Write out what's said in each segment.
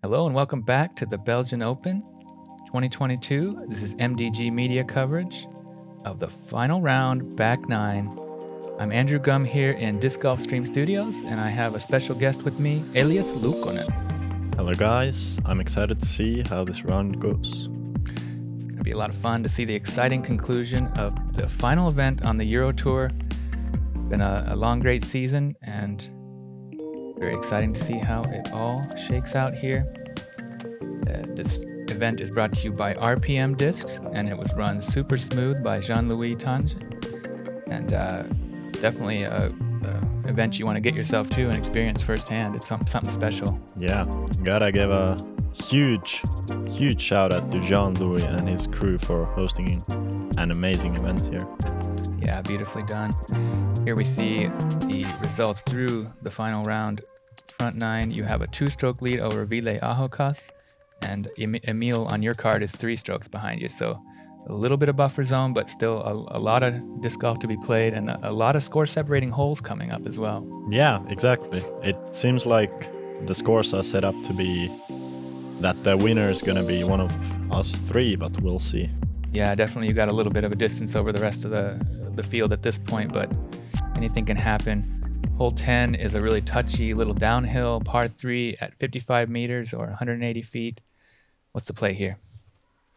Hello and welcome back to the Belgian Open 2022. This is MDG media coverage of the final round, back nine. I'm Andrew Gum here in Disc Golf Stream Studios, and I have a special guest with me, Elias Luukkonen. Hello guys, I'm excited to see how this round goes. It's going to be a lot of fun to see the exciting conclusion of the final event on the Euro Tour. It's been a long, great season, and very exciting to see how it all shakes out here. This event is brought to you by RPM Discs, and it was run super smooth by Jean-Louis Tange. And definitely a event you want to get yourself to and experience firsthand. It's something special. Yeah, gotta give a huge shout out to Jean-Louis and his crew for hosting an amazing event here. Yeah, beautifully done. Here we see the results through the final round. Front nine, you have a 2-stroke lead over Ville Ahokas, and Emile on your card is 3 strokes behind you. So a little bit of buffer zone, but still a lot of disc golf to be played, and a lot of score separating holes coming up as well. Yeah, exactly. It seems like the scores are set up to be that the winner is gonna be one of us 3, but we'll see. Yeah, definitely you got a little bit of a distance over the rest of the field at this point, but anything can happen. Hole 10 is a really touchy little downhill par 3 at 55 meters or 180 feet. What's the play here?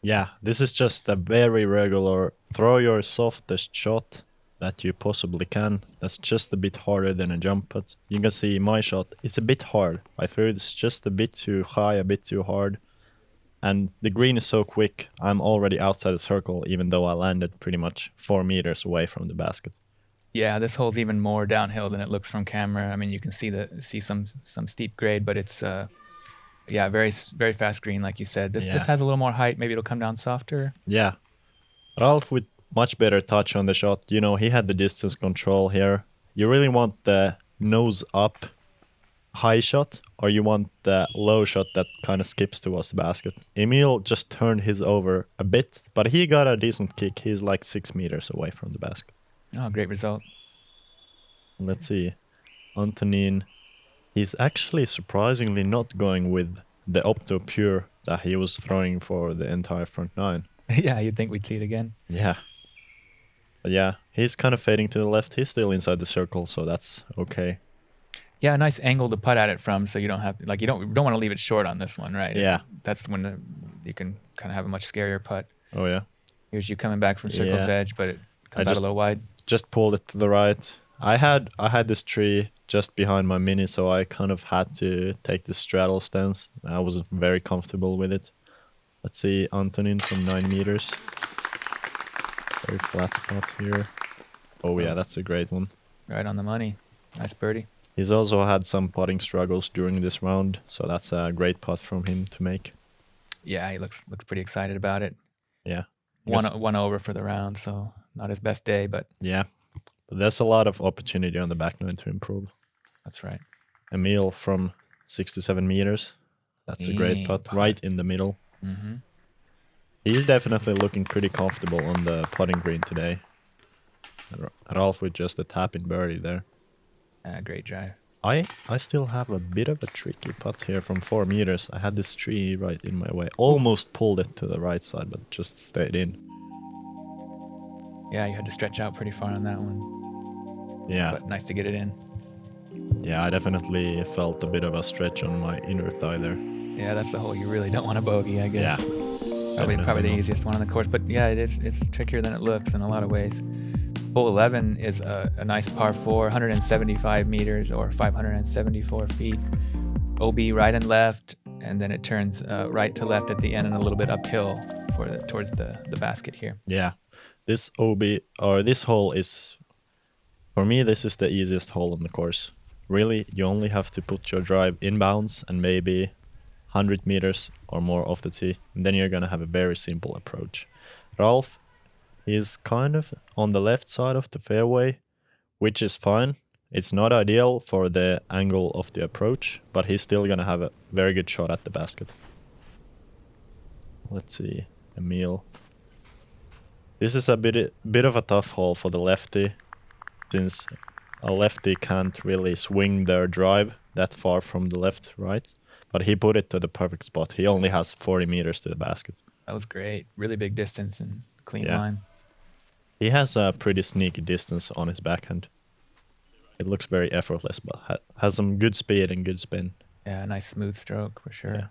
Yeah, this is just a very regular throw your softest shot that you possibly can. That's just a bit harder than a jump putt. You can see my shot, it's a bit hard. I feel it's just a bit too high, a bit too hard. And the green is so quick, I'm already outside the circle, even though I landed pretty much 4 meters away from the basket. Yeah, this hole's even more downhill than it looks from camera. I mean, you can see some steep grade, but it's yeah, very fast green, like you said. This has a little more height. Maybe it'll come down softer. Yeah, Ralf with much better touch on the shot. You know, he had the distance control here. You really want the nose up high shot, or you want the low shot that kind of skips towards the basket. Emile just turned his over a bit, but he got a decent kick. He's like 6 meters away from the basket. Oh, great result. Let's see. Antonin, he's actually surprisingly not going with the Opto Pure that he was throwing for the entire front nine. Yeah, you'd think we'd see it again. Yeah. But yeah, he's kind of fading to the left. He's still inside the circle, so that's okay. Yeah, a nice angle to putt at it from, so you don't have you don't want to leave it short on this one, right? Yeah. That's when you can kind of have a much scarier putt. Oh yeah. Here's you coming back from circle's edge, but it comes out a little wide. Just pulled it to the right. I had this tree just behind my mini, so I kind of had to take the straddle stance. I wasn't very comfortable with it. Let's see Antonin from 9 meters. Very flat spot here. Oh yeah, that's a great one. Right on the money. Nice birdie. He's also had some putting struggles during this round, so that's a great putt from him to make. Yeah, he looks pretty excited about it. Yeah. One over for the round, so not his best day, but yeah. But there's a lot of opportunity on the back nine to improve. That's right. Emile from 6 to 7 meters. That's a great putt, right in the middle. Mm-hmm. He's definitely looking pretty comfortable on the putting green today. Ralf with just a tap-in birdie there. Great drive. I still have a bit of a tricky putt here from 4 meters. I had this tree right in my way. Almost pulled it to the right side, but just stayed in. Yeah, you had to stretch out pretty far on that one. Yeah. But nice to get it in. Yeah, I definitely felt a bit of a stretch on my inner thigh there. Yeah, that's the hole you really don't want to bogey, I guess. Yeah. Probably the easiest one on the course. But yeah, it's trickier than it looks in a lot of ways. Hole 11 is a nice par 4, 175 meters or 574 feet. OB right and left, and then it turns right to left at the end and a little bit uphill towards the basket here. Yeah, this OB or this hole is, for me, this is the easiest hole on the course. Really, you only have to put your drive inbounds and maybe 100 meters or more off the tee, and then you're gonna have a very simple approach. Ralf, he's kind of on the left side of the fairway, which is fine. It's not ideal for the angle of the approach, but he's still gonna have a very good shot at the basket. Let's see, Emile. This is a bit of a tough hole for the lefty, since a lefty can't really swing their drive that far from the left, right? but he put it to the perfect spot. He only has 40 meters to the basket. That was great. Really big distance and clean Yeah. line. He has a pretty sneaky distance on his backhand. It looks very effortless, but has some good speed and good spin. Yeah, nice smooth stroke for sure. Yeah.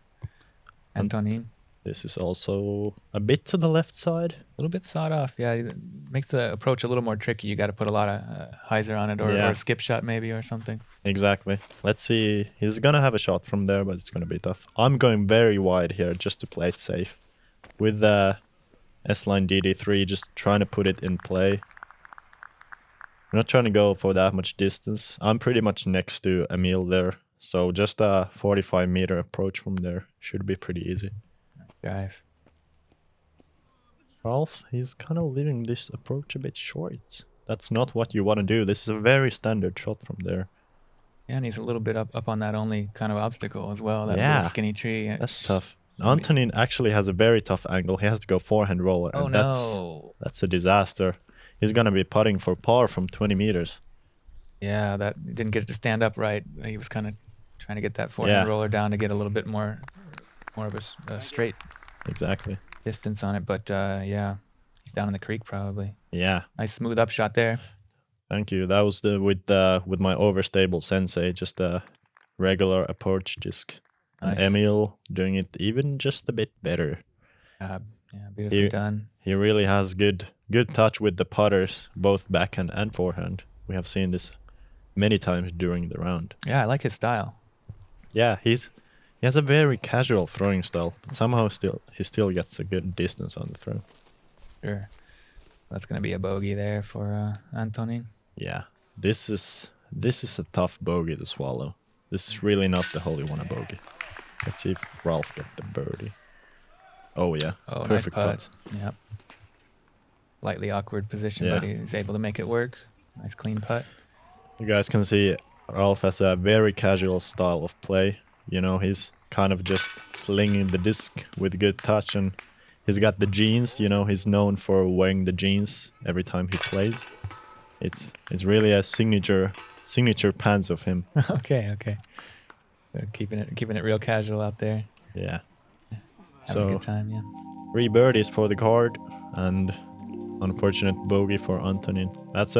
Antonin. This is also a bit to the left side. A little bit sawed off. Yeah, it makes the approach a little more tricky. You got to put a lot of hyzer on it or a skip shot maybe or something. Exactly. Let's see. He's going to have a shot from there, but it's going to be tough. I'm going very wide here just to play it safe. With the S-line DD3, just trying to put it in play. I'm not trying to go for that much distance. I'm pretty much next to Emile there. So just a 45-meter approach from there should be pretty easy. Drive. Ralf, he's kind of leaving this approach a bit short. That's not what you want to do. This is a very standard shot from there. Yeah, and he's a little bit up on that only kind of obstacle as well. That Yeah, little skinny tree. That's tough. Antonin actually has a very tough angle. He has to go forehand roller. Oh, and no. That's a disaster. He's going to be putting for par from 20 meters. Yeah, that didn't get it to stand up right. He was kind of trying to get that forehand roller down to get a little bit more of a straight Exactly. distance on it. But yeah, he's down in the creek probably. Yeah. Nice smooth up shot there. Thank you. That was with my overstable sensei, just a regular approach disc. Nice. And Emile doing it even just a bit better. Yeah, beautifully done. He really has good touch with the putters, both backhand and forehand. We have seen this many times during the round. Yeah, I like his style. Yeah, he has a very casual throwing style, but somehow he still gets a good distance on the throw. Sure. That's going to be a bogey there for Antonin. Yeah, this is a tough bogey to swallow. This is really not the hole you want a bogey. Let's see if Ralf get the birdie. Oh yeah, Oh, perfect nice putt. putt. Yep. Slightly awkward position, Yeah. but he's able to make it work. Nice clean putt. You guys can see Ralf has a very casual style of play. You know, he's kind of just slinging the disc with good touch, and he's got the jeans. You know, he's known for wearing the jeans every time he plays. It's really a signature pants of him. Okay. Keeping it real casual out there. Yeah. Having a good time, yeah. 3 birdies for the card, and unfortunate bogey for Antonin. That's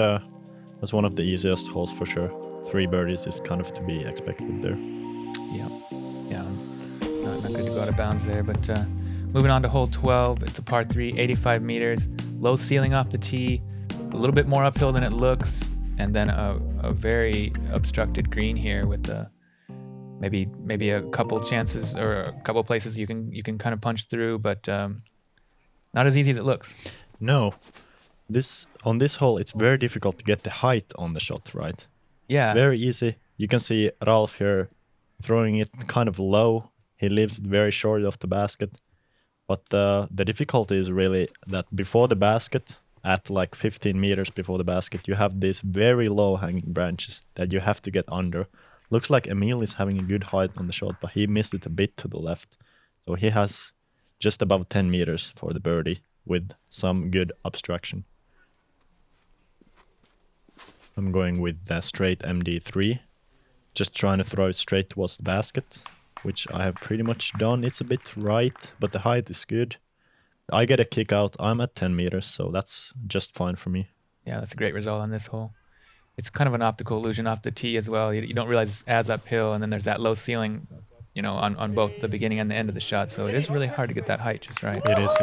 one of the easiest holes for sure. 3 birdies is kind of to be expected there. Yeah. Not good to go out of bounds there, but moving on to hole 12. It's a par 3, 85 meters, low ceiling off the tee, a little bit more uphill than it looks, and then a very obstructed green here with maybe a couple chances or a couple places you can kind of punch through, but not as easy as it looks. No, on this hole it's very difficult to get the height on the shot right. Yeah, It's very easy. You can see Ralf here throwing it kind of low. He leaves it very short of the basket. But the difficulty is really that before the basket, at like 15 meters before the basket, you have these very low hanging branches that you have to get under. Looks like Emile is having a good height on the shot, but he missed it a bit to the left. So he has just above 10 meters for the birdie with some good obstruction. I'm going with the straight MD3. Just trying to throw it straight towards the basket, which I have pretty much done. It's a bit right, but the height is good. I get a kick out. I'm at 10 meters, so that's just fine for me. Yeah, that's a great result on this hole. It's kind of an optical illusion off the tee as well. You don't realize it's as uphill, and then there's that low ceiling, on both the beginning and the end of the shot. So it is really hard to get that height just right. It is.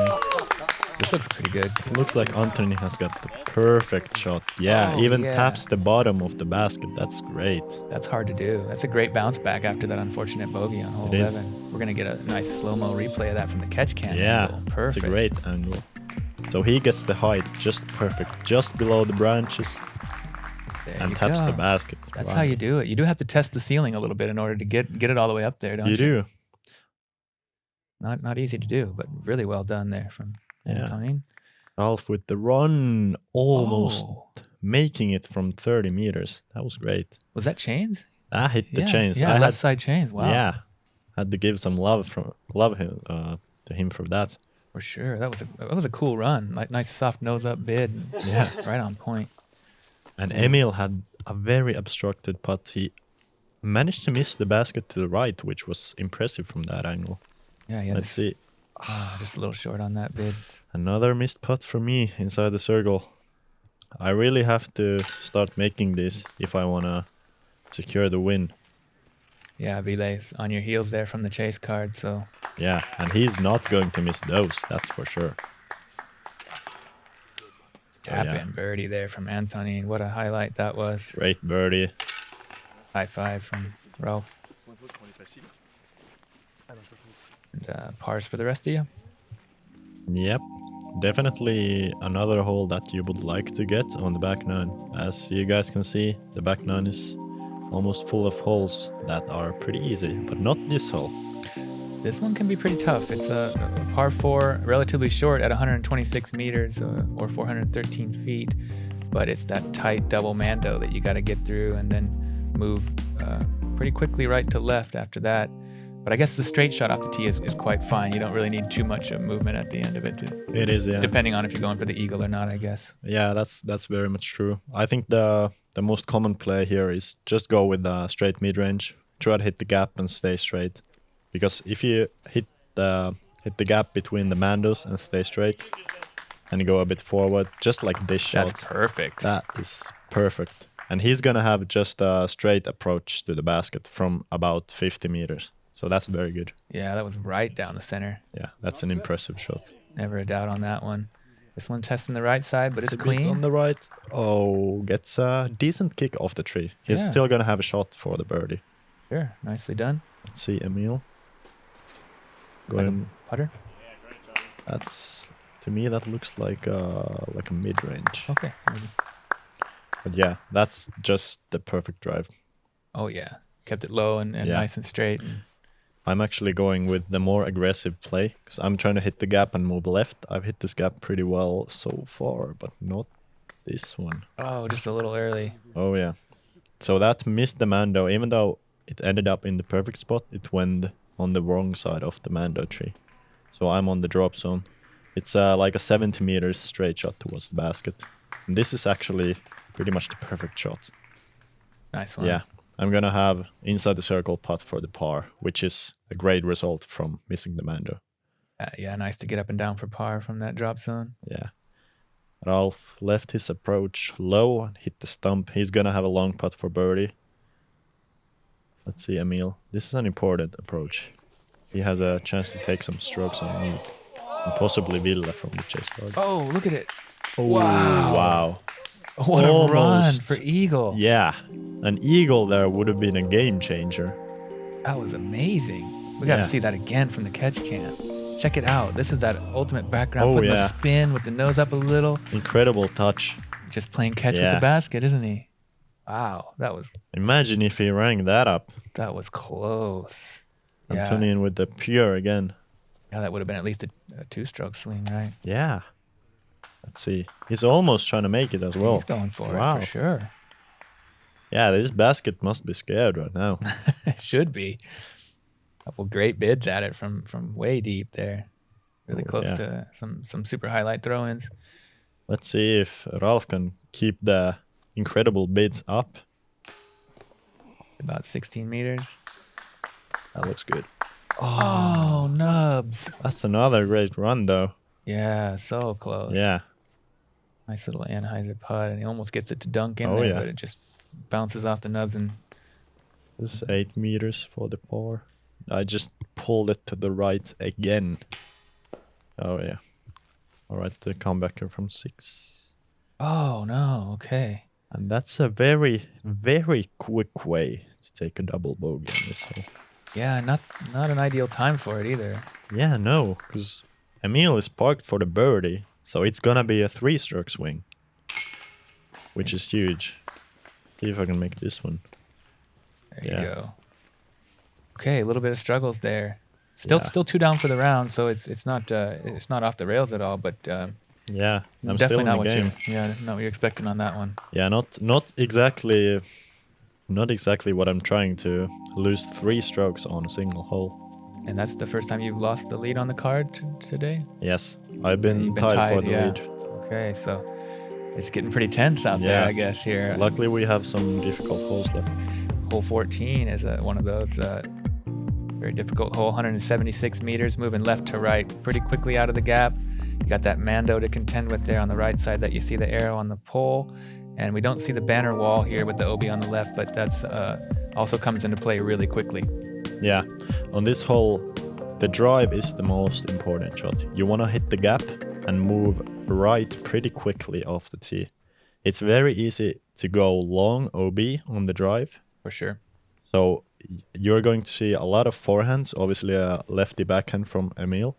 This looks pretty good. It looks like Antonin has got the perfect shot. Yeah, Oh, even yeah. taps the bottom of the basket. That's great. That's hard to do. That's a great bounce back after that unfortunate bogey on hole It 11. is. We're going to get a nice slow-mo replay of that from the catch can Yeah, angle. Perfect. it's a great angle. So he gets the height just perfect, just below the branches, There and you taps go. the basket. That's Wow. how you do it. You do have to test the ceiling a little bit in order to get it all the way up there, don't you? You do. Not easy to do, but really well done there from Yeah. Antonin. Ralf with the run, almost Oh. making it from 30 meters. That was great. Was that chains? I hit the chains. Yeah, I left side chains. Wow. Yeah, had to give some love to him for that. For sure. That was a cool run. Like nice soft nose up bid. Yeah. Right on point. And Emile had a very obstructed putt. managed to miss the basket to the right, which was impressive from that angle. Yeah, yeah. Let's see. Just a little short on that bid. Another missed putt for me inside the circle. I really have to start making this if I want to secure the win. Yeah, Vile's on your heels there from the chase card, so... Yeah, and he's not going to miss those, that's for sure. Tap-in birdie there from Antonin. What a highlight that was. Great birdie. High five from Ralf. And pars for the rest of you? Yep, definitely another hole that you would like to get on the back nine. As you guys can see, the back nine is almost full of holes that are pretty easy, but not this hole. This one can be pretty tough. It's a par 4, relatively short at 126 meters or 413 feet, but it's that tight double mando that you got to get through and then move pretty quickly right to left after that. But I guess the straight shot off the tee is quite fine. You don't really need too much of movement at the end of it. It is, yeah. Depending on if you're going for the eagle or not, I guess. Yeah, that's very much true. I think the most common play here is just go with the straight mid-range. Try to hit the gap and stay straight. Because if you hit the gap between the mandos and stay straight, and you go a bit forward, just like this shot. That's perfect. That is perfect. And he's gonna have just a straight approach to the basket from about 50 meters. So that's very good. Yeah, that was right down the center. Yeah, that's an impressive shot. Never a doubt on that one. This one testing the right side, but it's a clean. Bit on the right. Oh, gets a decent kick off the tree. He's still gonna have a shot for the birdie. Sure, nicely done. Let's see, Emile. Going like putter. That's, to me, that looks like a mid-range. Okay. Maybe. But yeah, that's just the perfect drive. Oh yeah, kept it low and nice and straight. I'm actually going with the more aggressive play because I'm trying to hit the gap and move left. I've hit this gap pretty well so far, but not this one. Oh, just a little early. Oh yeah. So that missed the mando, even though it ended up in the perfect spot, it went on the wrong side of the mando tree. So I'm on the drop zone. It's like a 70 meters straight shot towards the basket. And this is actually pretty much the perfect shot. Nice one. Yeah. I'm gonna have inside the circle putt for the par, which is a great result from missing the mando. Yeah, nice to get up and down for par from that drop zone. Yeah. Ralf left his approach low and hit the stump. He's gonna have a long putt for birdie. Let's see, Emile. This is an important approach. He has a chance to take some strokes on me. And possibly Ville from the chase card. Oh, look at it. Oh, wow. What a run for eagle. Yeah. An eagle there would have been a game changer. That was amazing. We got to see that again from the catch cam. Check it out. This is that ultimate background. Putting the spin with the nose up a little. Incredible touch. Just playing catch with the basket, isn't he? Wow, that was... Imagine if he rang that up. That was close. Antonin with the pure again. Yeah, that would have been at least a two-stroke swing, right? Yeah. Let's see. He's almost trying to make it as well. He's going for it, for sure. Yeah, this basket must be scared right now. It should be. Couple great bids at it from way deep there. Really close to some super highlight throw-ins. Let's see if Ralf can keep the incredible bids up. About 16 meters. That looks good. Oh, nubs. That's another great run, though. Yeah, so close. Yeah. Nice little Anheuser putt, and he almost gets it to dunk in there, but it just bounces off the nubs. And this is 8 meters for the par. I just pulled it to the right again. Oh, yeah. All right, the comebacker from 6. Oh, no, okay. And that's a very, very quick way to take a double bogey on this hole. Yeah, not an ideal time for it either. Yeah, no, because Emile is parked for the birdie, so it's gonna be a 3-stroke swing, which is huge. See if I can make this one. There you go. Okay, a little bit of struggles there. Still 2 down for the round, so it's not off the rails at all. But yeah, I'm definitely still in the game. Not what you're expecting on that one. Yeah, not exactly what I'm trying to lose 3 strokes on a single hole. And that's the first time you've lost the lead on the card today? Yes, I've been tied for the lead. Okay, so it's getting pretty tense out there, I guess, here. Luckily, we have some difficult holes left. hole 14 is one of those very difficult hole, 176 meters, moving left to right pretty quickly out of the gap. You got that Mando to contend with there on the right side that you see the arrow on the pole. And we don't see the banner wall here with the OB on the left, but that's also comes into play really quickly. Yeah, on this hole, the drive is the most important shot. You want to hit the gap and move right pretty quickly off the tee. It's very easy to go long OB on the drive. For sure. So you're going to see a lot of forehands, obviously a lefty backhand from Emile.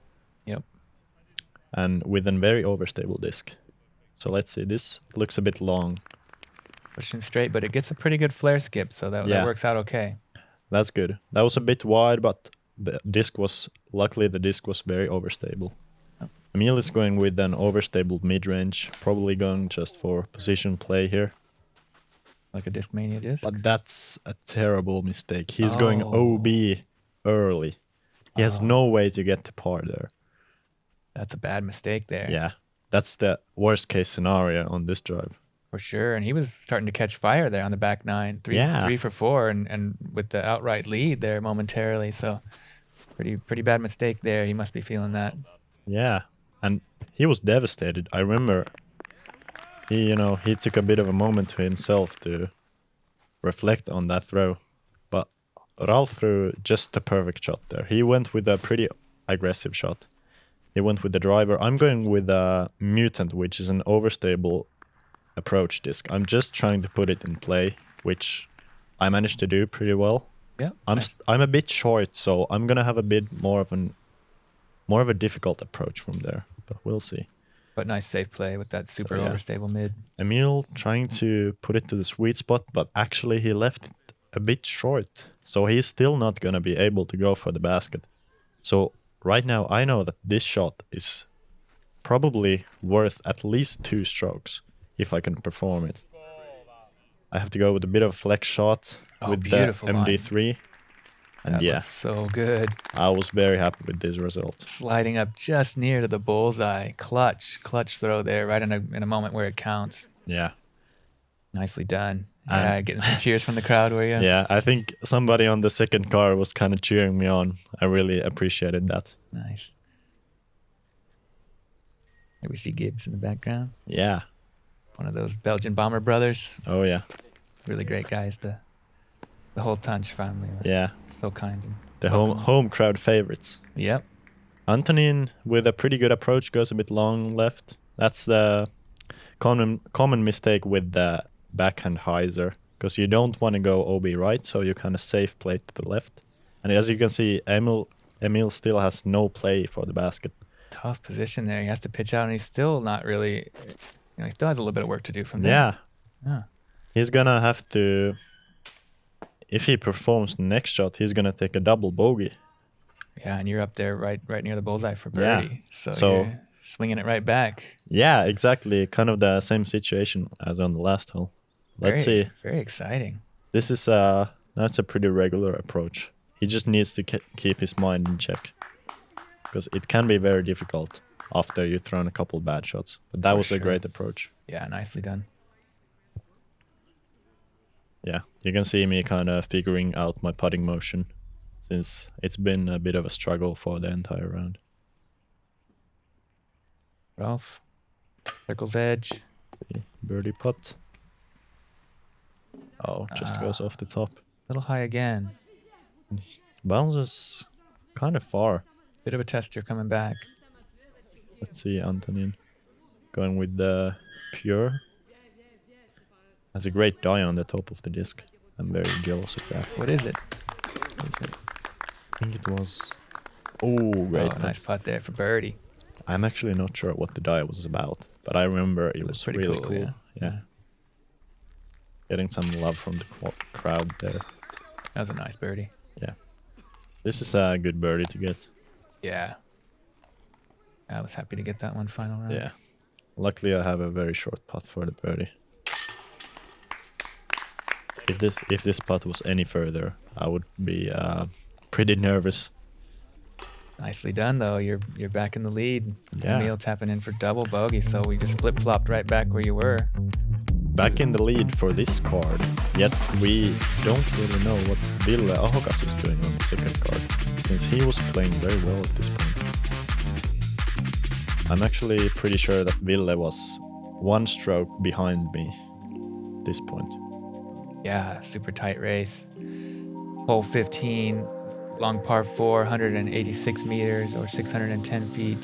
Yep. And with a very overstable disc. So let's see, this looks a bit long. Pushing straight, but it gets a pretty good flare skip, so that works out okay. That's good. That was a bit wide, but luckily the disc was very overstable. Oh. Emile is going with an overstable mid-range, probably going just for position play here. Like a Discmania disc? But that's a terrible mistake. He's going OB early. He has no way to get to par there. That's a bad mistake there. Yeah, that's the worst case scenario on this drive. For sure, and he was starting to catch fire there on the back nine, three for four, and with the outright lead there momentarily. So pretty bad mistake there. He must be feeling that. Yeah, and he was devastated. I remember he took a bit of a moment to himself to reflect on that throw. But Ralf threw just the perfect shot there. He went with a pretty aggressive shot. He went with the driver. I'm going with a Mutant, which is an overstable approach disc. I'm just trying to put it in play, which I managed to do pretty well. Yeah. I'm a bit short, so I'm gonna have a bit more of a difficult approach from there, but we'll see. But nice safe play with that super overstable mid. Emile trying to put it to the sweet spot, but actually he left it a bit short, so he's still not gonna be able to go for the basket. So right now I know that this shot is probably worth at least 2 strokes if I can perform it. I have to go with a bit of a flex shot with the MD3. And that looks so good. I was very happy with this result. Sliding up just near to the bullseye. Clutch throw there right in a moment where it counts. Yeah. Nicely done. Yeah, getting some cheers from the crowd, were you? Yeah, I think somebody on the second car was kind of cheering me on. I really appreciated that. Nice. Here we see Gibbs in the background. Yeah. One of those Belgian bomber brothers. Oh, yeah. Really great guys. The whole Tunch family. Yeah. So kind. The home crowd favorites. Yep. Antonin, with a pretty good approach, goes a bit long left. That's the common mistake with the backhand hyzer, because you don't want to go OB right, so you kind of safe play to the left. And as you can see, Emile still has no play for the basket. Tough position there. He has to pitch out, and he's still not really... he still has a little bit of work to do from there. Yeah. He's gonna have to, if he performs the next shot, he's gonna take a double bogey. Yeah, and you're up there right near the bullseye for birdie. Yeah. So you're swinging it right back. Yeah, exactly. Kind of the same situation as on the last hole. Let's see. Very exciting. This is that's a pretty regular approach. He just needs to keep his mind in check, because it can be very difficult after you've thrown a couple bad shots. But that was a great approach. Yeah, nicely done. Yeah, you can see me kind of figuring out my putting motion, since it's been a bit of a struggle for the entire round. Ralf, circle's edge. See, birdie putt. Oh, just goes off the top. A little high again. Bounces kind of far. Bit of a tester coming back. Let's see, Antonin going with the pure. Has a great die on the top of the disc. I'm very jealous of that. What is it? I think it was... Oh, great putt. Nice putt there for birdie. I'm actually not sure what the die was about, but I remember it was pretty really cool. Yeah. Getting some love from the crowd there. That was a nice birdie. Yeah. This is a good birdie to get. Yeah. I was happy to get that one final round. Yeah. Luckily, I have a very short putt for the birdie. If this putt was any further, I would be pretty nervous. Nicely done, though. You're back in the lead. Yeah. Emile tapping in for double bogey, so we just flip-flopped right back where you were. back in the lead for this card. Yet we don't really know what Ville Ahokas is doing on the second card, since he was playing very well at this point. I'm actually pretty sure that Ville was 1 stroke behind me at this point. Yeah, super tight race. Hole 15, long par 4, 186 meters or 610 feet.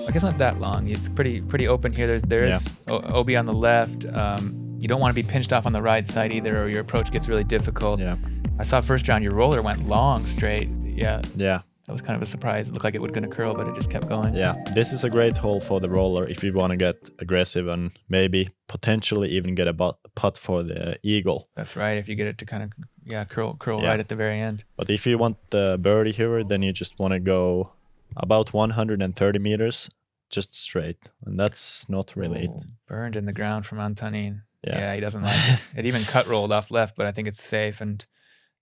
I guess not that long. It's pretty open here. There is OB on the left. You don't want to be pinched off on the right side either, or your approach gets really difficult. Yeah. I saw first round your roller went long straight. Yeah. Yeah. That was kind of a surprise. It looked like it was going to curl, but it just kept going. Yeah, this is a great hole for the roller if you want to get aggressive and maybe potentially even get a putt for the eagle. That's right. If you get it to kind of curl right at the very end. But if you want the birdie here, then you just want to go about 130 meters just straight, and that's not really it. Burned in the ground from Antonin. Yeah, he doesn't like it. It even cut rolled off left, but I think it's safe and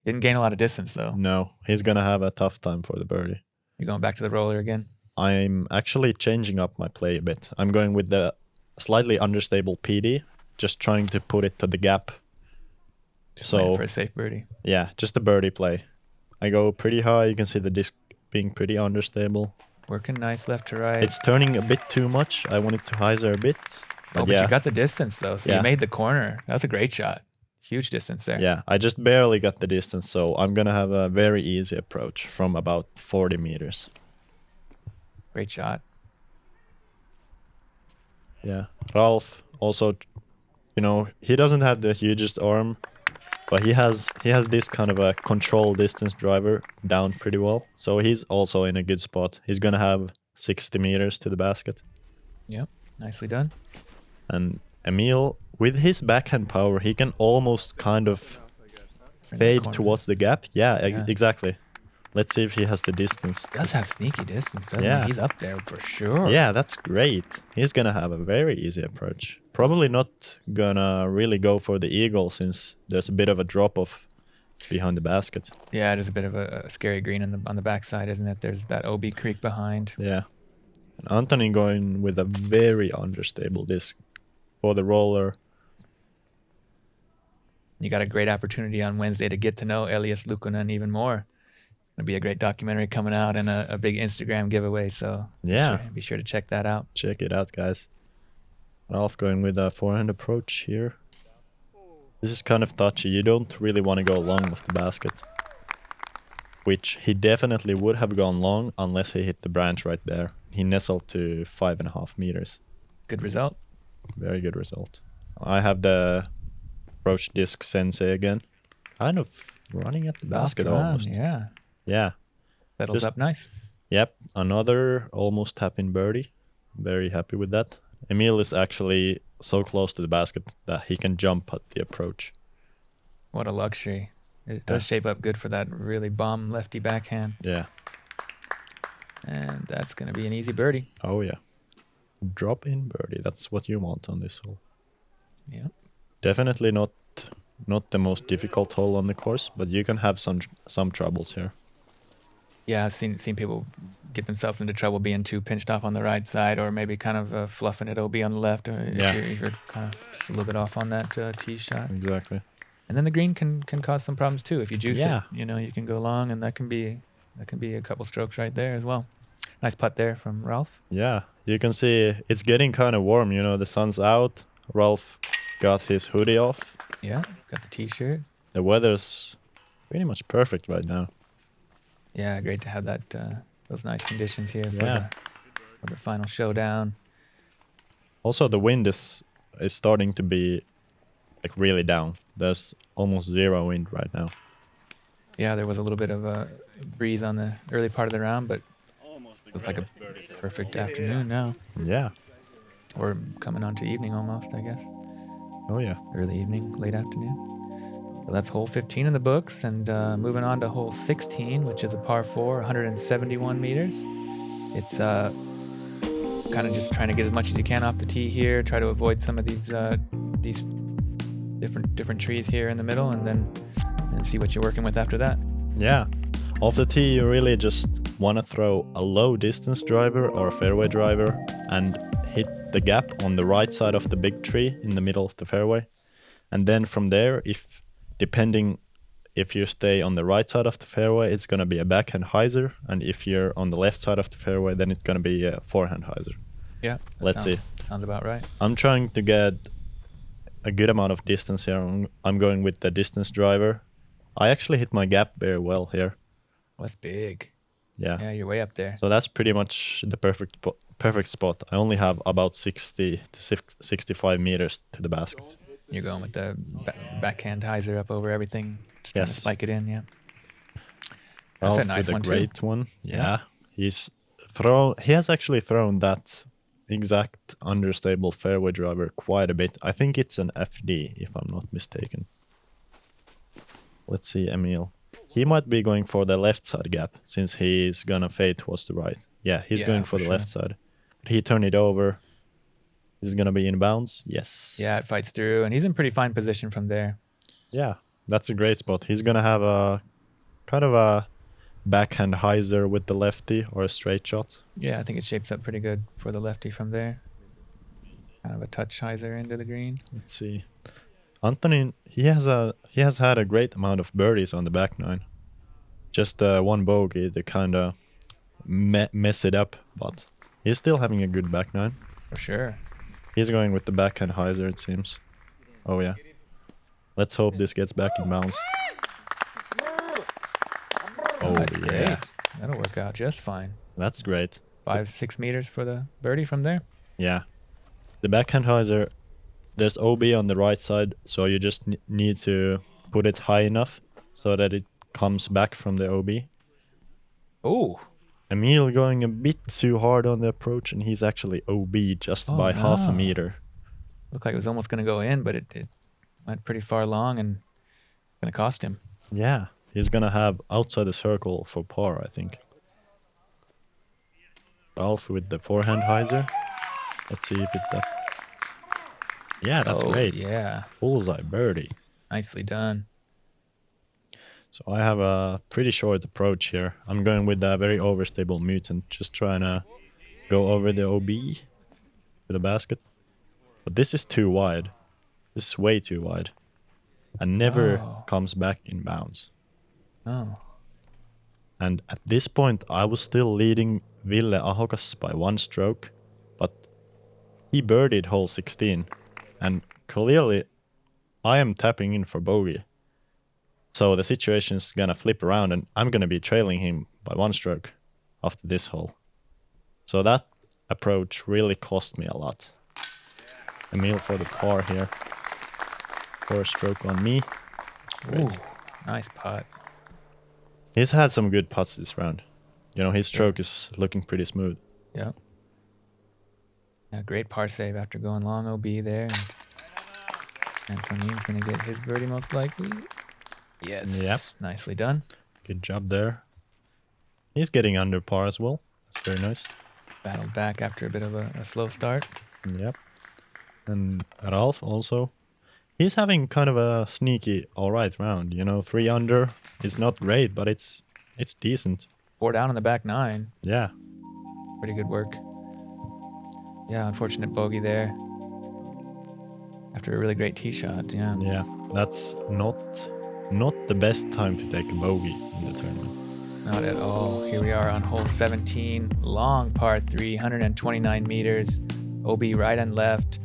didn't gain a lot of distance though. No, he's gonna have a tough time for the birdie. You going back to the roller again? I'm actually changing up my play a bit. I'm going with the slightly understable PD, just trying to put it to the gap. Just waiting for a safe birdie. Yeah, just a birdie play. I go pretty high. You can see the disc being pretty understable. Working nice left to right. It's turning a bit too much. I want it to hyzer a bit. But you got the distance though, so you made the corner. That was a great shot. Huge distance there. Yeah, I just barely got the distance, so I'm gonna have a very easy approach from about 40 meters. Great shot. Yeah, Ralf also, he doesn't have the hugest arm, but he has this kind of a control distance driver down pretty well. So he's also in a good spot. He's gonna have 60 meters to the basket. Yep, nicely done. And Emile, with his backhand power, he can almost kind of fade towards the gap. Yeah, exactly. Let's see if he has the distance. He does have sneaky distance, doesn't he? He's up there for sure. Yeah, that's great. He's gonna have a very easy approach. Probably not gonna really go for the eagle since there's a bit of a drop-off behind the basket. Yeah, it is a bit of a scary green on the backside, isn't it? There's that OB creek behind. Yeah. And Antonin going with a very understable disc for the roller. You got a great opportunity on Wednesday to get to know Elias Luukkonen even more. It's going to be a great documentary coming out and a big Instagram giveaway, so be sure to check that out. Check it out, guys. Ralf going with a forehand approach here. This is kind of touchy. You don't really want to go long with the basket, which he definitely would have gone long unless he hit the branch right there. He nestled to 5.5 meters. Good result. Very good result. I have the approach disc sensei again. Kind of running at the basket almost. Yeah. Yeah. Settles up nice. Yep. Another almost tap-in birdie. Very happy with that. Emile is actually so close to the basket that he can jump at the approach. What a luxury. It does shape up good for that really bomb lefty backhand. Yeah. And that's going to be an easy birdie. Oh, yeah. Drop in birdie. That's what you want on this hole. Yeah. Definitely not the most difficult hole on the course, but you can have some troubles here. Yeah, I've seen people get themselves into trouble being too pinched off on the right side, or maybe kind of fluffing it OB on the left, or if you're kind of just a little bit off on that tee shot. Exactly. And then the green can cause some problems too if you juice it. Yeah. You can go long, and that can be a couple strokes right there as well. Nice putt there from Ralf. Yeah, you can see it's getting kind of warm. The sun's out. Ralf got his hoodie off. Yeah, got the t-shirt. The weather's pretty much perfect right now. Yeah, great to have that those nice conditions here Yeah. for the final showdown. Also, the wind is starting to be like really down. There's almost zero wind right now. Yeah, there was a little bit of a breeze on the early part of the round, but it's like a perfect afternoon now. Yeah. Or coming on to evening almost, I guess. Oh, yeah. Early evening, late afternoon. So that's hole 15 in the books, and moving on to hole 16, which is a par 4, 171 meters. It's kind of just trying to get as much as you can off the tee here, try to avoid some of these different trees here in the middle, and see what you're working with after that. Yeah. Off the tee, you really just want to throw a low distance driver or a fairway driver and hit the gap on the right side of the big tree in the middle of the fairway. And then from there, depending if you stay on the right side of the fairway, it's going to be a backhand hyzer. And if you're on the left side of the fairway, then it's going to be a forehand hyzer. Yeah. Let's see. Sounds about right. I'm trying to get a good amount of distance here. I'm going with the distance driver. I actually hit my gap very well here. Well, that's big. Yeah. Yeah, you're way up there. So that's pretty much the perfect spot. I only have about 60 to 65 meters to the basket. You're going with the backhand hyzer up over everything. Just trying to spike it in, yeah. That's Ralf a nice with one, a great too. one. Yeah. He has actually thrown that exact understable fairway driver quite a bit. I think it's an FD, if I'm not mistaken. Let's see, Emile. He might be going for the left side gap, since he's gonna fade towards the right. Yeah, he's going for the left side. But he turned it over. Is it gonna be in bounds? Yes. Yeah, it fights through, and he's in pretty fine position from there. Yeah, that's a great spot. He's gonna have a kind of a backhand hyzer with the lefty or a straight shot. Yeah, I think it shapes up pretty good for the lefty from there. Kind of a touch hyzer into the green. Let's see. Antonin, he has had a great amount of birdies on the back nine. Just one bogey to kind of mess it up, but he's still having a good back nine. For sure. He's going with the backhand hyzer, it seems. Oh yeah. Let's hope this gets back in bounds. Oh, that's great. That'll work out just fine. That's great. 5-6 meters for the birdie from there. Yeah. The backhand hyzer, there's OB on the right side, so you just need to put it high enough so that it comes back from the OB. Oh. Emile going a bit too hard on the approach, and he's actually OB just by half a meter. Looked like it was almost going to go in, but it went pretty far long and going to cost him. Yeah, he's going to have outside the circle for par, I think. Ralf with the forehand hyzer. Let's see if it... Yeah, that's great. Yeah. Bullseye birdie. Nicely done. So I have a pretty short approach here. I'm going with a very overstable mutant, just trying to go over the OB with the basket. But this is too wide. This is way too wide. And never comes back in bounds. Oh. And at this point, I was still leading Ville Ahokas by 1 stroke, but he birdied hole 16. And clearly, I am tapping in for bogey. So the situation is gonna flip around, and I'm gonna be trailing him by 1 stroke after this hole. So that approach really cost me a lot. Emile for the par here. 4 stroke on me. Great. Ooh, nice putt. He's had some good putts this round. You know, his stroke is looking pretty smooth. Yeah. Yeah, great par save after going long OB there. And Antonin's gonna get his birdie most likely. Yes. Yep. Nicely done. Good job there. He's getting under par as well. That's very nice. Battled back after a bit of a slow start. Yep. And Ralf also. He's having kind of a sneaky alright round. You know, 3 under. It's not great, but it's decent. 4 down on the back 9. Yeah. Pretty good work. Yeah, unfortunate bogey there. After a really great tee shot, yeah. Yeah, that's not the best time to take a bogey in the tournament. Not at all. Here we are on hole 17. Long par 3, 129 meters. OB right and left.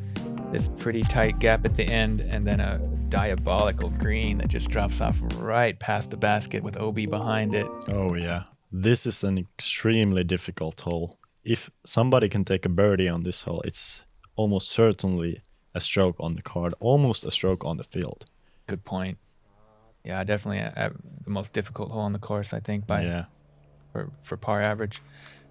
This pretty tight gap at the end, and then a diabolical green that just drops off right past the basket with OB behind it. Oh yeah. This is an extremely difficult hole. If somebody can take a birdie on this hole, it's almost certainly a stroke on the card, almost a stroke on the field. Good point. Yeah, definitely the most difficult hole on the course, I think, for par average.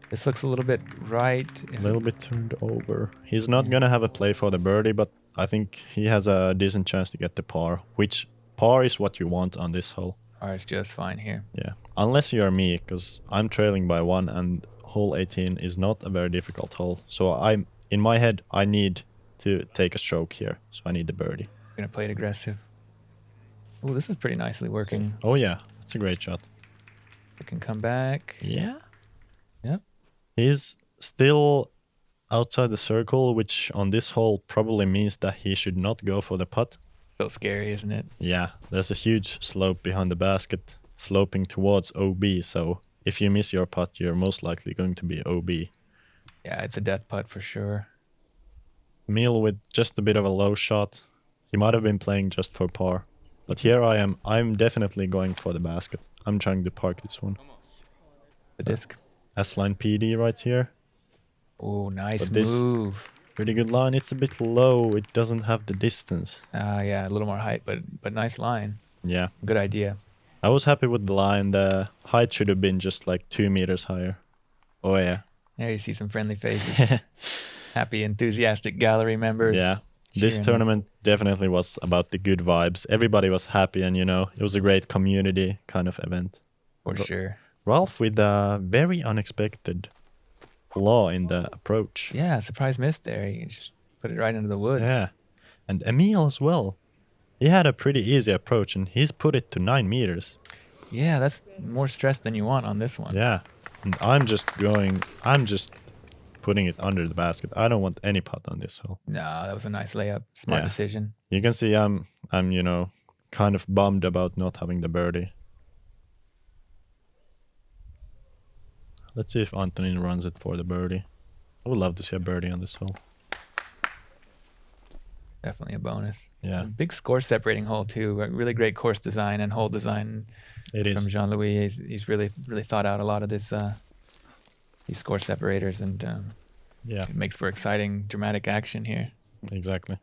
This looks a little bit right. A little bit turned over. He's not going to have a play for the birdie, but I think he has a decent chance to get the par, which par is what you want on this hole. Par is just fine here. Yeah, unless you're me, because I'm trailing by 1 and hole 18 is not a very difficult hole. So in my head, I need to take a stroke here, so I need the birdie. Gonna play it aggressive. Oh, this is pretty nicely working. Oh yeah, that's a great shot. It can come back. Yeah. Yep. He's still outside the circle, which on this hole probably means that he should not go for the putt. So scary, isn't it? Yeah, there's a huge slope behind the basket, sloping towards OB, so if you miss your putt, you're most likely going to be OB. Yeah, it's a death putt for sure. Emile with just a bit of a low shot. He might have been playing just for par. But here I am. I'm definitely going for the basket. I'm trying to park this one. The disc. S-line PD right here. Oh, nice But this- move. Pretty good line. It's a bit low. It doesn't have the distance. Yeah, a little more height, but nice line. Yeah. Good idea. I was happy with the line. The height should have been just like 2 meters higher. Oh, yeah. There you see some friendly faces. Happy, enthusiastic gallery members. Yeah. This cheering. tournament definitely was about the good vibes. Everybody was happy and, it was a great community kind of event. For sure. Ralf with a very unexpected flaw in the approach. Yeah, surprise miss there. He just put it right into the woods. Yeah. And Emile as well. He had a pretty easy approach and he's put it to 9 meters. Yeah, that's more stress than you want on this one. Yeah. And I'm just putting it under the basket. I don't want any putt on this hole. No, that was a nice layup. Smart Yeah. decision. You can see I'm kind of bummed about not having the birdie. Let's see if Antonin runs it for the birdie. I would love to see a birdie on this hole. Definitely a bonus. Yeah. A big score separating hole too. A really great course design and hole design It is. from Jean-Louis. He's really thought out a lot of this these score separators, and Yeah, it makes for exciting dramatic action here. exactly.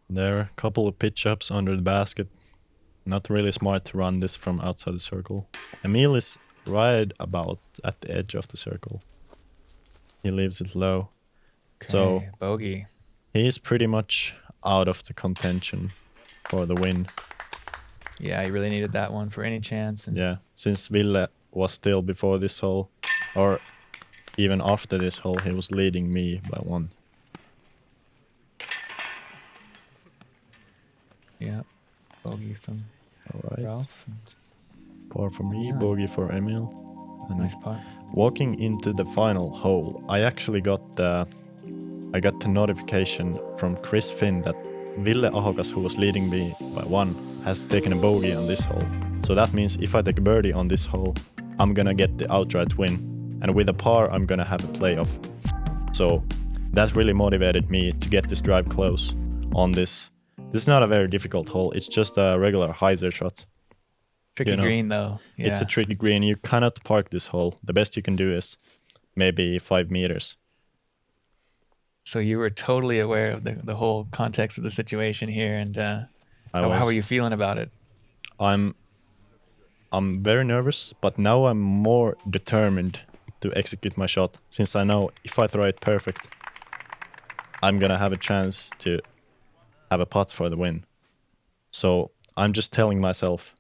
There are a couple of pitch ups under the basket. Not really smart to run this from outside the circle. Emile is right about at the edge of the circle. He leaves it low. So Okay, bogey. he's pretty much out of the contention for the win. Yeah, he really needed that one for any chance. And Yeah, since Ville was still before this hole, or even after this hole, he was leading me by 1. yeah, bogey from All right. Ralf. Par for me, Yeah. bogey for Emile. And Nice putt. walking into the final hole, I actually got the notification from Chris Finn that Ville Ahokas, who was leading me by 1, has taken a bogey on this hole. So that means if I take a birdie on this hole, I'm gonna get the outright win. And with a par, I'm gonna have a playoff. So that really motivated me to get this drive close on this. This is not a very difficult hole. It's just a regular hyzer shot. Tricky green though. Yeah. It's a tricky green. You cannot park this hole. The best you can do is maybe 5 meters. So you were totally aware of the whole context of the situation here, and how are you feeling about it? I'm very nervous, but now I'm more determined to execute my shot, since I know if I throw it perfect, I'm gonna have a chance to have a putt for the win. So I'm just telling myself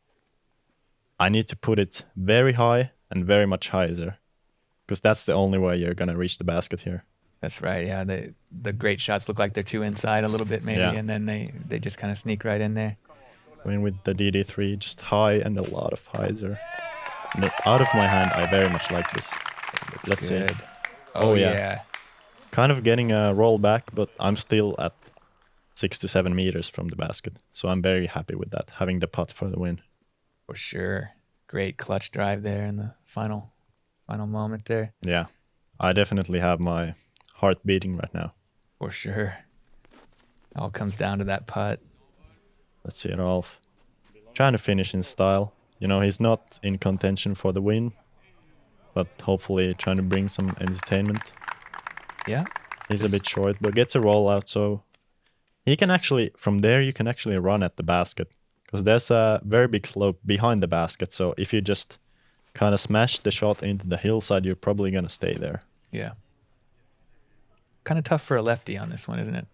I need to put it very high and very much higher, because that's the only way you're gonna reach the basket here. That's right. Yeah, the great shots look like they're too inside a little bit maybe, Yeah. and then they just kind of sneak right in there. I mean, with the DD3, just high and a lot of hyzer. Out of my hand, I very much like this. Looks Let's see. good. Oh, Oh, yeah. yeah. Kind of getting a roll back, but I'm still at 6 to 7 meters from the basket. So I'm very happy with that, having the putt for the win. For sure. Great clutch drive there in the final moment there. Yeah, I definitely have my heart beating right now. For sure. All comes down to that putt. Let's see Ralf. Trying to finish in style. He's not in contention for the win, but hopefully trying to bring some entertainment. Yeah. He's a bit short, but gets a rollout, so he can actually, from there, you can actually run at the basket, because there's a very big slope behind the basket. So if you just kind of smash the shot into the hillside, you're probably going to stay there. Yeah. Kind of tough for a lefty on this one, isn't it?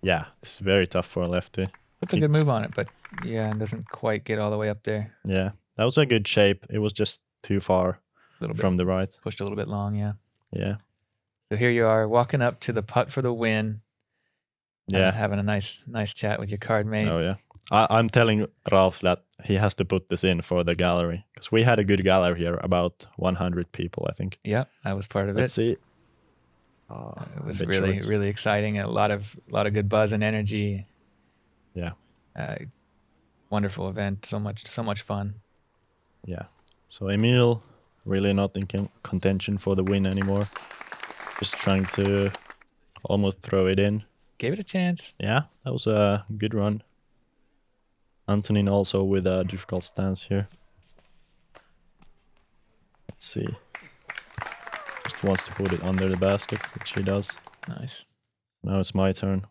Yeah, it's very tough for a lefty. Puts a good move on it, but yeah, it doesn't quite get all the way up there. Yeah, that was a good shape. It was just too far A little bit from the right. pushed a little bit long, yeah. Yeah. So here you are walking up to the putt for the win. Yeah. Having a nice chat with your card mate. Oh, yeah. I'm telling Ralf that he has to put this in for the gallery, because we had a good gallery here, about 100 people, I think. Yep, I was part of Let's it. see. It was bit really, short. really exciting. A lot of good buzz and energy. Yeah. Wonderful event. So much fun. Yeah. So Emile really not in contention for the win anymore. Just trying to almost throw it in. Gave it a chance. Yeah, that was a good run. Antonin also with a difficult stance here. Let's see. Just wants to put it under the basket, which he does. Nice. Now it's my turn.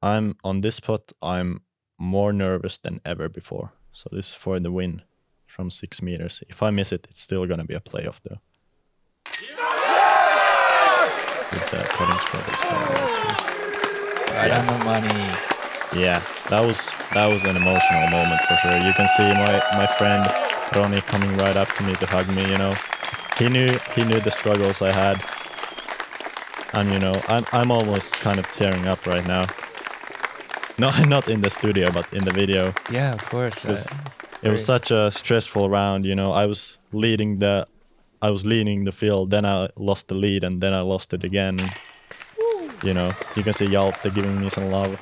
I'm on this spot. I'm more nervous than ever before. So this is for the win from 6 meters. If I miss it, it's still gonna be a playoff though. With the putting struggles going on. Right on the money. Yeah, that was an emotional moment for sure. You can see my friend Ronnie coming right up to me to hug me. You know, he knew the struggles I had, and you know, I'm almost kind of tearing up right now. No, not in the studio, but in the video. Yeah, of course. It was such a stressful round. You know, I was leading the field, then I lost the lead, and then I lost it again. You know, you can see Hjalte giving me some love.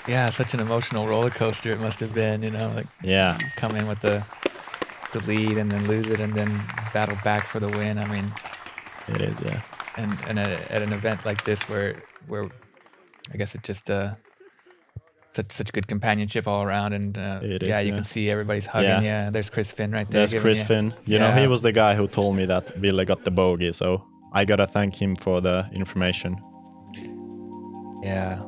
Yeah, such an emotional roller coaster it must have been, you know, like Yeah, come in with the lead and then lose it and then battle back for the win. I mean, it is. Yeah, and at an event like this where I guess it just such good companionship all around, and It is, yeah, you yeah. can see everybody's hugging. Yeah. Yeah, there's Chris Finn right there. there's giving Chris you- Finn. You know, he Yeah. was the guy who told me that Ville got the bogey, so I gotta thank him for the information. Yeah,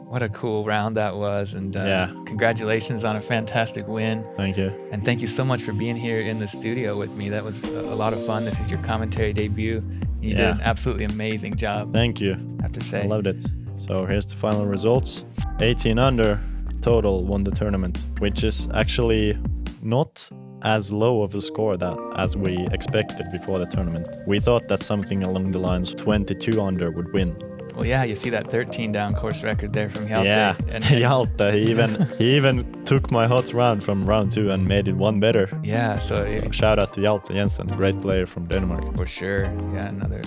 what a cool round that was, and Yeah. congratulations on a fantastic win. Thank you. And thank you so much for being here in the studio with me. That was a lot of fun. This is your commentary debut. You did Yeah. an absolutely amazing job, Thank you. I have to say. I loved it. So here's the final results. 18 under total won the tournament, which is actually not as low of a score as we expected before the tournament. We thought that something along the lines 22 under would win. Well, yeah, you see that 13 down course record there from Hjalte. Yeah, And, Hjalte, he even took my hot round from round 2 and made it one better. yeah, so Shout out to Hjalte Jensen, great player from Denmark. for sure. Yeah, another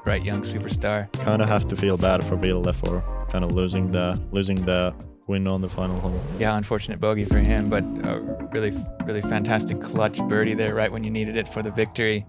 bright young superstar. Kind of have to feel bad for Ville for kind of losing the win on the final hole. Yeah, unfortunate bogey for him, but really fantastic clutch birdie there right when you needed it for the victory.